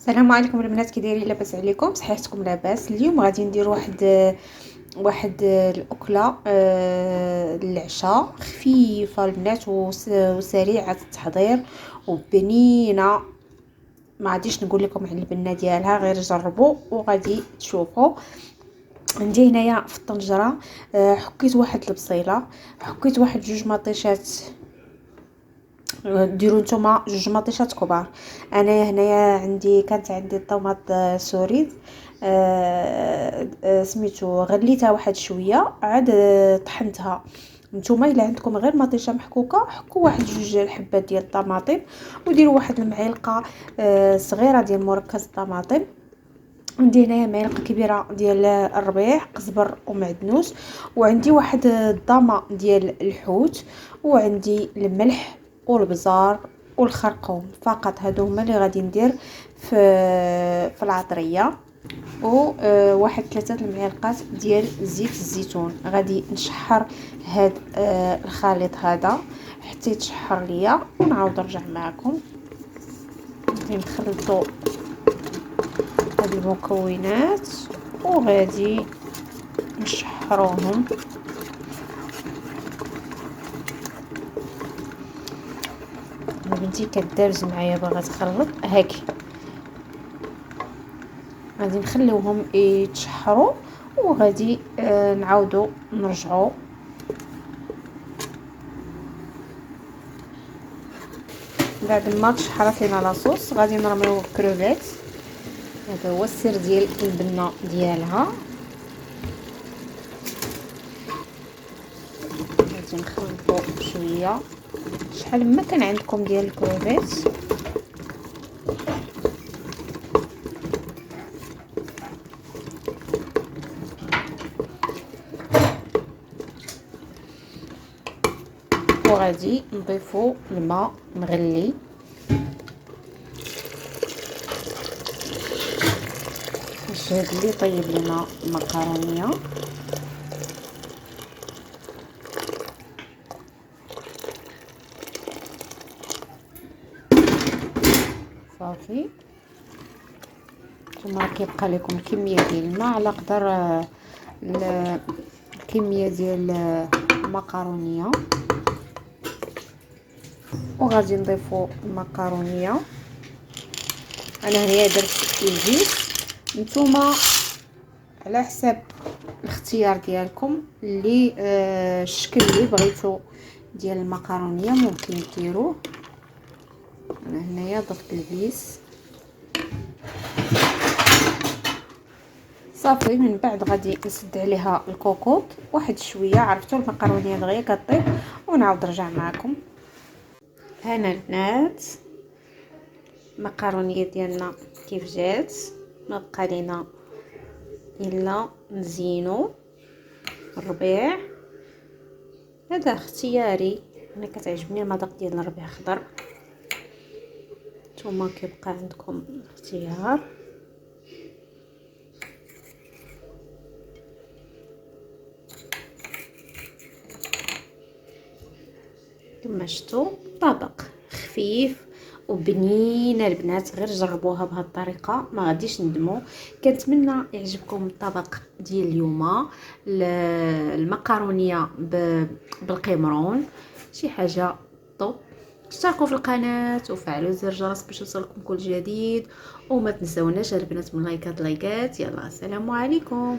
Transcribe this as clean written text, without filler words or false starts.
السلام عليكم البنات، كي دايرين؟ لاباس عليكم؟ صحيحتكم لاباس؟ اليوم غادي ندير واحد الاكله للعشاء، خفيفه البنات وسريعه التحضير وبنينه. ما غاديش نقول لكم على البنه ديالها، غير جربوا وغادي تشوفوا. عندي هنايا في الطنجره حكيت واحد البصيله، حكيت واحد جوج مطيشات. ديروا نتوما جوج مطيشات كبار. انا هنايا كانت عندي الطوماط سوريز، سميتو غليتها واحد شويه، عاد طحنتها. نتوما الا عندكم غير مطيشه محكوكه، حكوا واحد جوج حبات ديال الطماطم وديروا واحد المعلقه صغيره ديال مركز الطماطم. عندي هنايا معلقه كبيره ديال الربيع، قزبر ومعدنوس، وعندي واحد الضامه ديال الحوت، وعندي الملح والبزار والخرقوم. فقط هادو هما اللي غادي ندير في العطريه. وواحد 3 المعالق ديال زيت الزيتون. غادي نشحر هاد الخليط هذا حتى يتشحر ليا ونعاود نرجع معكم. غادي نخلطوا هاد المكونات وغادي نشحروهم. بنتي كدارز معايا باغا تخلط هاكي. غادي نخليوهم يتشحروا وغادي نعاودوا نرجعوا. بعد ما تشحرت لينا لاصوص غادي نرميو الكروفيت. هذا هو السر ديال البنه ديالها. غادي نخلطوا شويه، شحال ما كان عندكم ديال الكروفيت. وغادي نضيفوا الماء مغلي. الجهد اللي طيب لنا المكرونيه. صافي، ثم كيبقى لكم كميه ديال الماء على قدر الكميه ديال المكرونيه. وغادي نضيفوا المكرونيه. انا هنايا درت الزيت، نتوما على حساب الاختيار ديالكم اللي الشكل اللي بغيتو ديال المكرونيه ممكن ديروه. انا هنايا ضفت البيس. صافي، من بعد غادي نسد عليها الكوكوط واحد شويه. عرفتوا المكرونيه دغيا كطيب ونعاود نرجع معكم. هنا البنات المكرونيه ديالنا كيف جات. ما بقى لينا الا نزينو الربيع. هذا اختياري، انا كتعجبني المذاق ديال الربيع خضر. نتوما كيبقى عندكم اختيار. كما شفتوا طبق خفيف وبنينه البنات، غير جربوها بهذه الطريقه ما غاديش ندموا. كنتمنى يعجبكم الطبق ديال اليوم، المكرونيه بالقمرون، شي حاجه طوب. اشتركوا في القناه وفعلوا زر الجرس باش يوصلكم كل جديد، وما تنسوناش البنات من لايكات. يلا السلام عليكم.